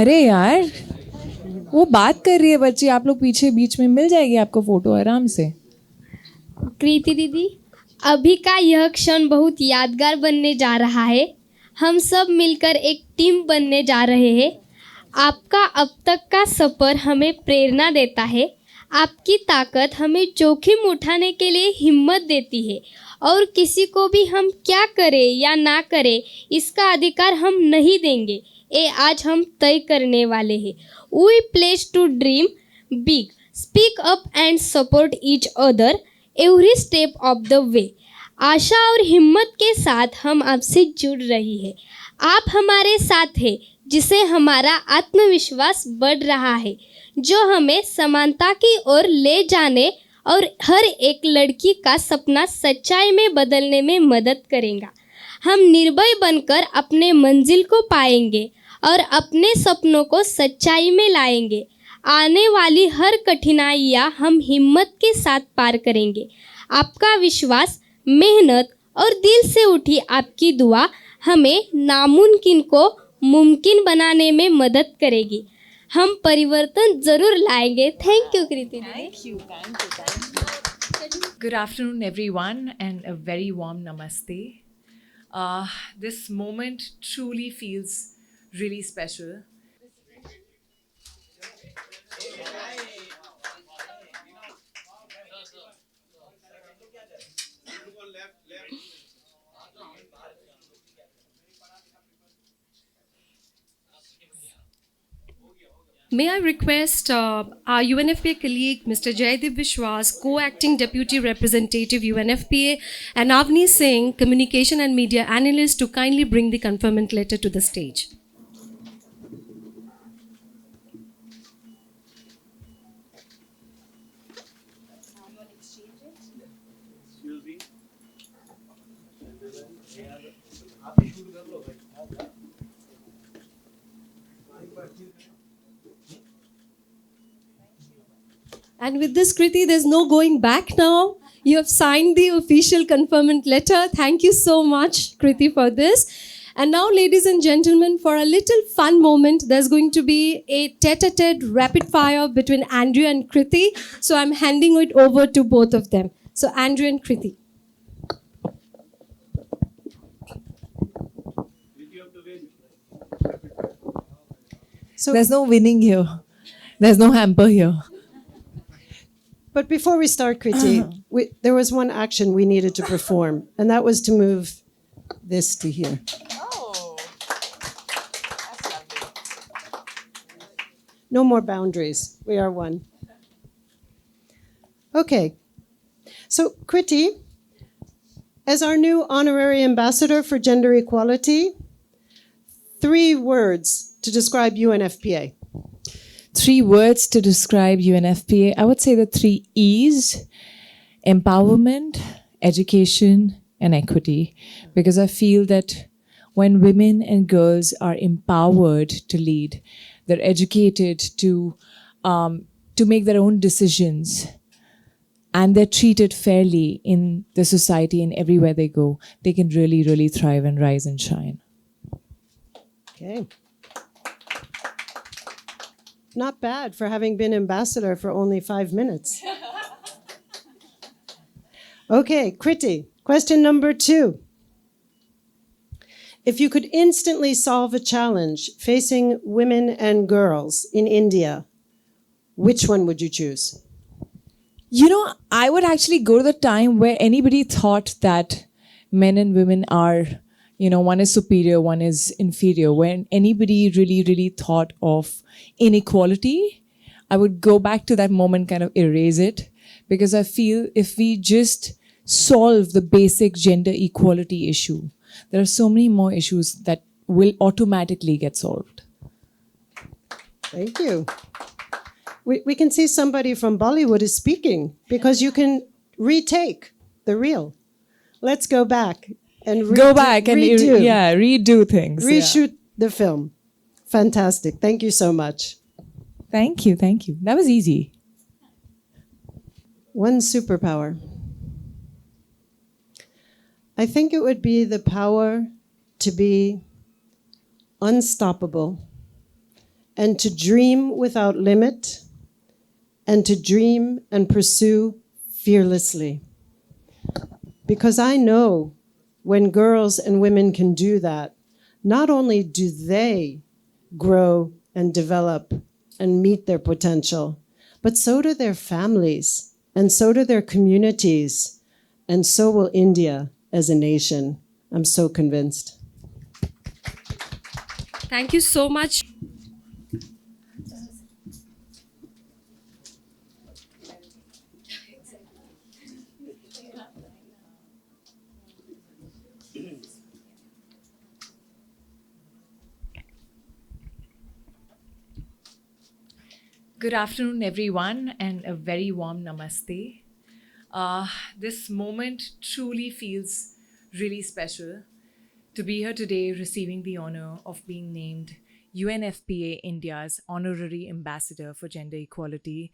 अरे यार वो बात कर रही है बच्ची, आप लोग पीछे बीच में मिल जाएगी आपको फोटो आराम से। कृति दीदी, अभी का यह क्षण बहुत यादगार बनने जा रहा है। हम सब मिलकर एक टीम बनने जा रहे हैं। आपका अब तक का सफ़र हमें प्रेरणा देता है। आपकी ताकत हमें जोखिम उठाने के लिए हिम्मत देती है और किसी को भी हम क्या करें या ना करें इसका अधिकार हम नहीं देंगे। ये आज हम तय करने वाले हैं। We place to dream big, speak up and support each other every step of the way. आशा और हिम्मत के साथ हम आपसे जुड़ रही है। आप हमारे साथ हैं, जिससे हमारा आत्मविश्वास बढ़ रहा है, जो हमें समानता की ओर ले जाने और हर एक लड़की का सपना सच्चाई में बदलने में मदद करेगा। हम निर्भय बनकर अपने मंजिल को पाएंगे और अपने सपनों को सच्चाई में लाएंगे। आने वाली हर कठिनाइयाँ हम हिम्मत के साथ पार करेंगे। आपका विश्वास, मेहनत और दिल से उठी आपकी दुआ हमें नामुमकिन को मुमकिन बनाने में मदद करेगी। हम परिवर्तन जरूर लाएंगे। थैंक यू कृति दीदी। Good afternoon, everyone, and a very warm namaste. This moment truly feels really special. May I request our UNFPA colleague, Mr. Jaydeep Vishwas, co-acting Deputy Representative UNFPA, and Avni Singh, Communication and Media Analyst, to kindly bring the conferment letter to the stage. And with this, Kriti, there's no going back now. You have signed the official conferment letter. Thank you so much, Kriti, for this. And now, ladies and gentlemen, for a little fun moment, there's going to be a tete-a-tete rapid fire between Andrew and Kriti. So I'm handing it over to both of them. So Andrew and Kriti. So there's no winning here. There's no hamper here. But before we start, Kriti, there was one action we needed to perform, and that was to move this to here. Oh, that's lovely. No more boundaries. We are one. Okay. So, Kriti, as our new honorary ambassador for gender equality, 3 words to describe UNFPA. 3 words to describe UNFPA. I would say the 3 E's: empowerment, education, and equity. Because I feel that when women and girls are empowered to lead, they're educated to make their own decisions, and they're treated fairly in the society and everywhere they go, they can really, really thrive and rise and shine. Okay. Not bad for having been ambassador for only 5 minutes. Okay, Kriti, question number 2. If you could instantly solve a challenge facing women and girls in India, which one would you choose? You know, I would actually go to the time where anybody thought that men and women are, one is superior, one is inferior. When anybody really, really thought of inequality, I would go back to that moment, kind of erase it. Because I feel if we just solve the basic gender equality issue, there are so many more issues that will automatically get solved. Thank you. We can see somebody from Bollywood is speaking because you can retake the reel. Let's go back and redo things. Reshoot the film. Fantastic. Thank you so much. Thank you. That was easy. One superpower. I think it would be the power to be unstoppable and to dream without limit, and to dream and pursue fearlessly. Because I know when girls and women can do that, not only do they grow and develop and meet their potential, but so do their families, and so do their communities, and so will India as a nation. I'm so convinced. Thank you so much. Good afternoon, everyone, and a very warm namaste. This moment truly feels really special to be here today receiving the honor of being named UNFPA India's Honorary Ambassador for Gender Equality.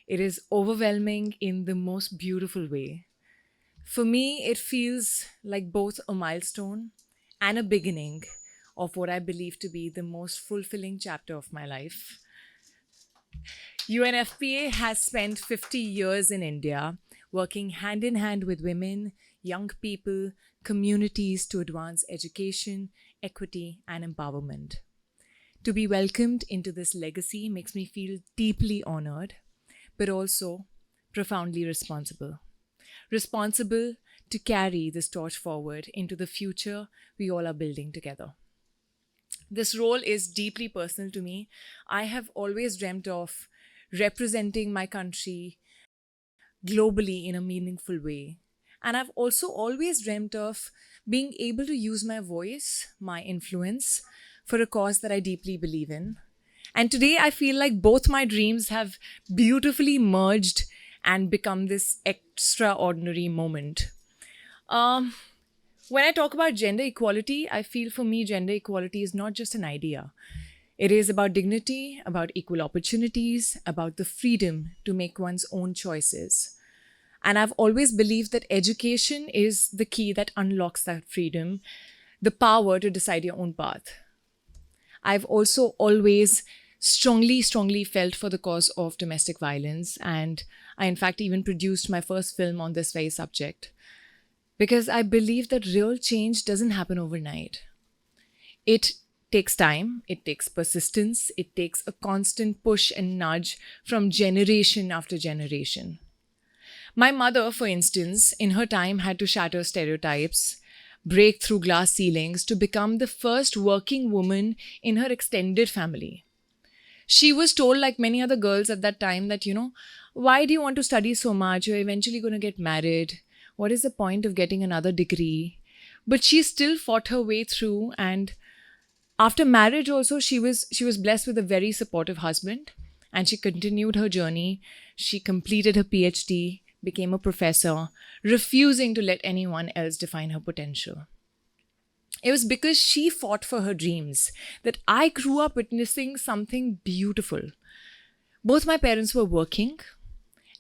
It is overwhelming in the most beautiful way. For me, it feels like both a milestone and a beginning of what I believe to be the most fulfilling chapter of my life. UNFPA has spent 50 years in India working hand in hand with women, young people, communities to advance education, equity, and empowerment. To be welcomed into this legacy makes me feel deeply honored, but also profoundly responsible. Responsible to carry this torch forward into the future we all are building together. This role is deeply personal to me. I have always dreamt of representing my country globally in a meaningful way. And I've also always dreamt of being able to use my voice, my influence, for a cause that I deeply believe in. And today I feel like both my dreams have beautifully merged and become this extraordinary moment. When I talk about gender equality, I feel for me gender equality is not just an idea. It is about dignity, about equal opportunities, about the freedom to make one's own choices. And I've always believed that education is the key that unlocks that freedom, the power to decide your own path. I've also always strongly felt for the cause of domestic violence. And I, in fact, even produced my first film on this very subject. Because I believe that real change doesn't happen overnight. It takes time, it takes persistence, it takes a constant push and nudge from generation after generation. My mother, for instance, in her time had to shatter stereotypes, break through glass ceilings to become the first working woman in her extended family. She was told, like many other girls at that time, that, why do you want to study so much? You're eventually going to get married. What is the point of getting another degree? But she still fought her way through, and after marriage also, she was blessed with a very supportive husband, and she continued her journey. She completed her PhD, became a professor, refusing to let anyone else define her potential. It was because she fought for her dreams that I grew up witnessing something beautiful. Both my parents were working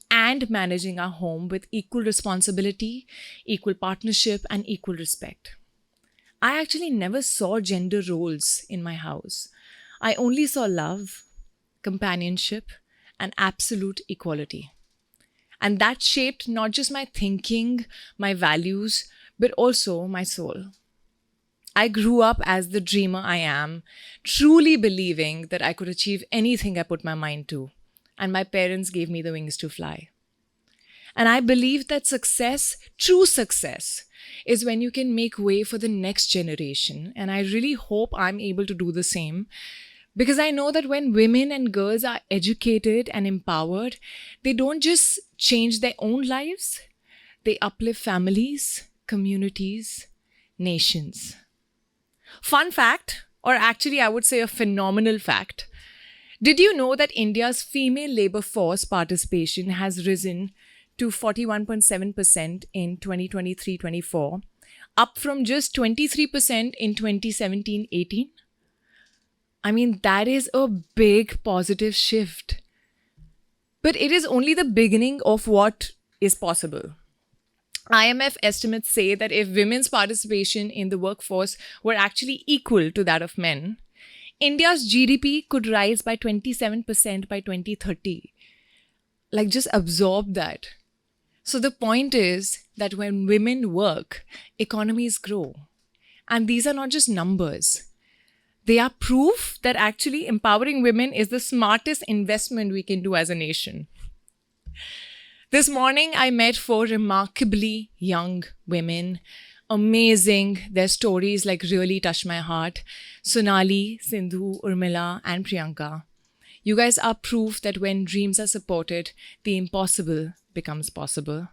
and managing our home with equal responsibility, equal partnership, and equal respect. I actually never saw gender roles in my house. I only saw love, companionship, and absolute equality. And that shaped not just my thinking, my values, but also my soul. I grew up as the dreamer I am, truly believing that I could achieve anything I put my mind to. And my parents gave me the wings to fly. And I believe that success, true success, is when you can make way for the next generation. And I really hope I'm able to do the same. Because I know that when women and girls are educated and empowered, they don't just change their own lives, they uplift families, communities, nations. Fun fact, or actually I would say a phenomenal fact. Did you know that India's female labor force participation has risen to 41.7% in 2023-24, up from just 23% in 2017-18? I mean, that is a big positive shift. But it is only the beginning of what is possible. IMF estimates say that if women's participation in the workforce were actually equal to that of men, India's GDP could rise by 27% by 2030. Like, just absorb that. So the point is that when women work, economies grow. And these are not just numbers. They are proof that actually empowering women is the smartest investment we can do as a nation. This morning, I met 4 remarkably young women. Amazing. Their stories like really touched my heart. Sonali, Sindhu, Urmila, and Priyanka. You guys are proof that when dreams are supported, the impossible becomes possible.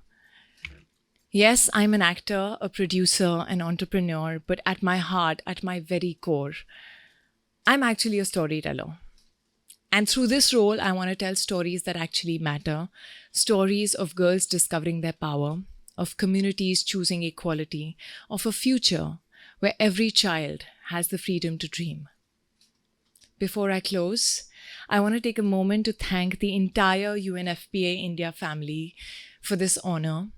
Yes, I'm an actor, a producer, an entrepreneur, but at my heart, at my very core, I'm actually a storyteller. And through this role, I want to tell stories that actually matter, stories of girls discovering their power, of communities choosing equality, of a future where every child has the freedom to dream. Before I close, I want to take a moment to thank the entire UNFPA India family for this honor,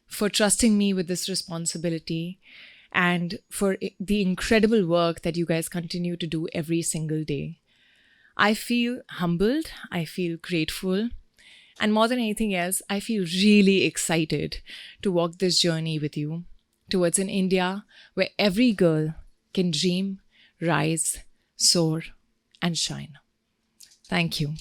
for trusting me with this responsibility, and for the incredible work that you guys continue to do every single day. I feel humbled, I feel grateful, and more than anything else, I feel really excited to walk this journey with you towards an India where every girl can dream, rise, soar, and shine. Thank you.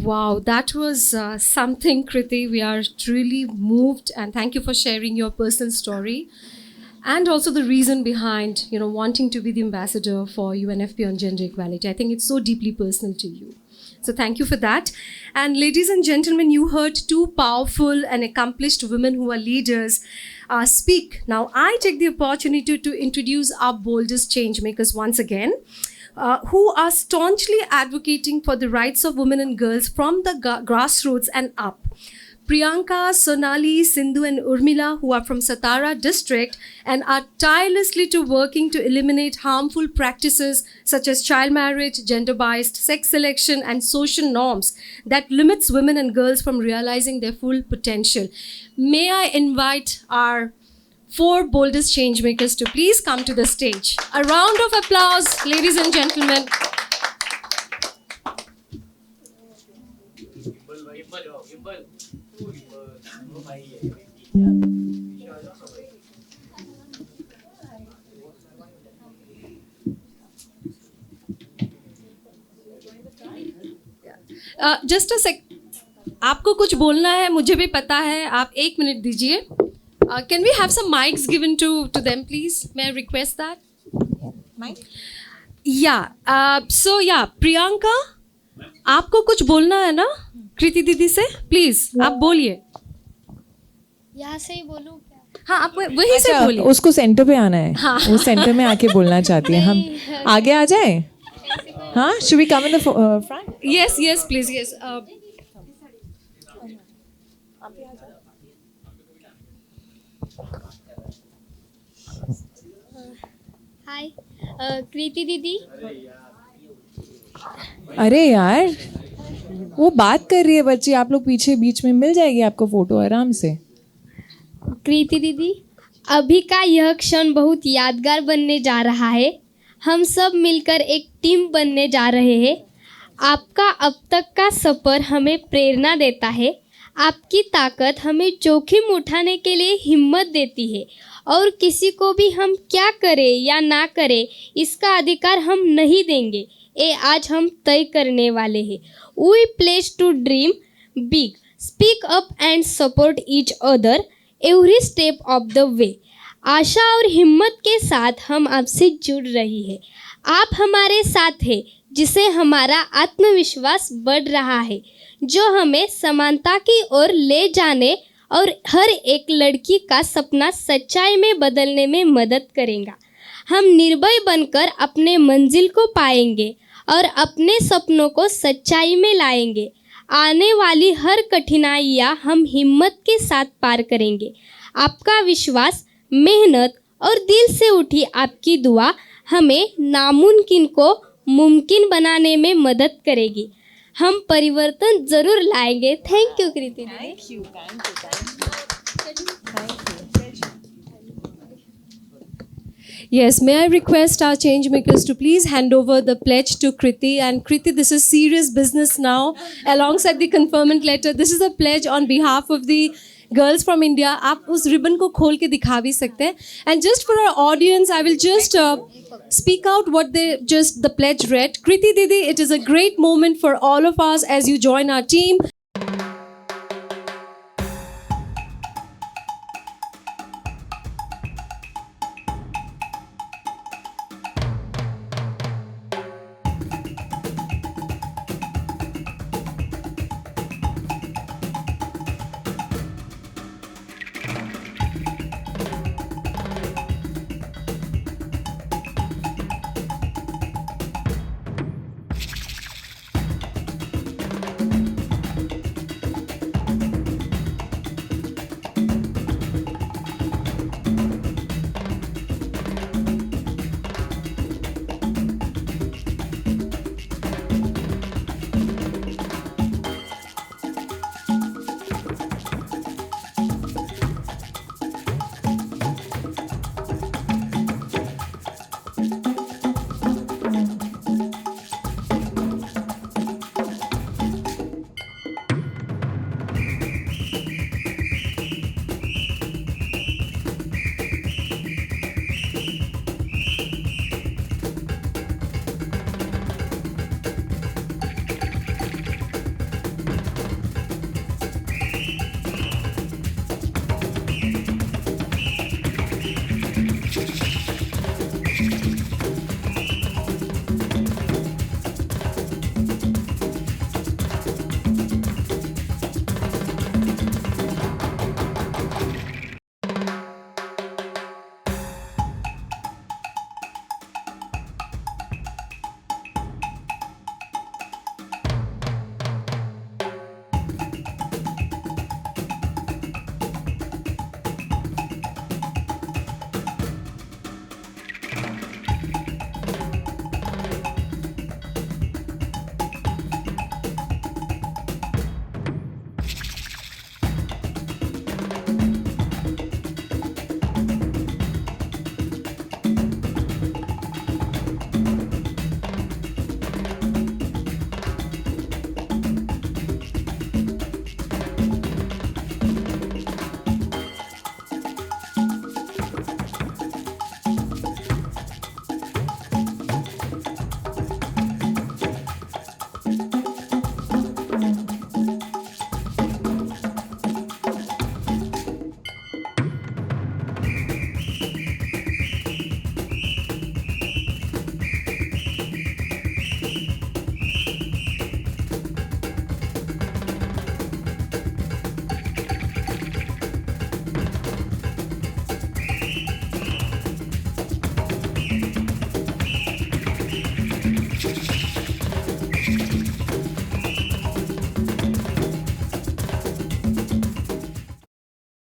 Wow, that was something, Kriti. We are truly moved, and thank you for sharing your personal story and also the reason behind, wanting to be the ambassador for UNFPA on gender equality. I think it's so deeply personal to you. So thank you for that. And ladies and gentlemen, you heard 2 powerful and accomplished women who are leaders speak. Now, I take the opportunity to introduce our boldest changemakers once again. Who are staunchly advocating for the rights of women and girls from the grassroots and up. Priyanka, Sonali, Sindhu, and Urmila, who are from Satara district and are tirelessly working to eliminate harmful practices such as child marriage, gender-biased sex selection, and social norms that limits women and girls from realizing their full potential. May I invite our 4 boldest changemakers to please come to the stage. A round of applause, ladies and gentlemen. Just a sec. आपको कुछ बोलना है, मुझे भी पता है. आप 1 minute दीजिए. Can we have some mics given to them, please? May I request that? Mic? Yeah. Priyanka, आपको कुछ बोलना है ना कृति दीदी से? Please, आप बोलिए. यहाँ से ही बोलूँ क्या? हाँ, आप वहीं से बोलिए. उसको सेंटर पे आना है. हाँ. वो सेंटर में आके बोलना चाहती है. हम आगे आ जाए. हाँ, should we come in the front? Yes, please, yes. हाय कृति दीदी. अरे यार, वो बात कर रही है बच्ची. आप लोग पीछे बीच में मिल जाएगी आपको फोटो आराम से. कृति दीदी, अभी का यह क्षण बहुत यादगार बनने जा रहा है. हम सब मिलकर एक टीम बनने जा रहे हैं. आपका अब तक का सफ़र हमें प्रेरणा देता है. आपकी ताकत हमें जोखिम उठाने के लिए हिम्मत देती है और किसी को भी हम क्या करें या ना करें इसका अधिकार हम नहीं देंगे. ये आज हम तय करने वाले हैं. We place to dream big, speak up and support each other every step of the way. आशा और हिम्मत के साथ हम आपसे जुड़ रही है. आप हमारे साथ हैं जिससे हमारा आत्मविश्वास बढ़ रहा है, जो हमें समानता की ओर ले जाने और हर एक लड़की का सपना सच्चाई में बदलने में मदद करेगा. हम निर्भय बनकर अपने मंजिल को पाएंगे और अपने सपनों को सच्चाई में लाएंगे. आने वाली हर कठिनाइयाँ हम हिम्मत के साथ पार करेंगे. आपका विश्वास, मेहनत और दिल से उठी आपकी दुआ हमें नामुमकिन को मुमकिन बनाने में मदद करेगी। हम परिवर्तन जरूर लाएंगे। थैंक यू कृति दीदी। Yes, may I request our Changemakers to please hand over the pledge to Kriti. And Kriti, this is serious business now. Alongside the conferment letter, this is a pledge on behalf of the girls from India. आप उस ribbon को खोल के दिखा भी सकते हैं. And just for our audience, I will just speak out what the pledge read. Kriti Didi, it is a great moment for all of us as you join our team.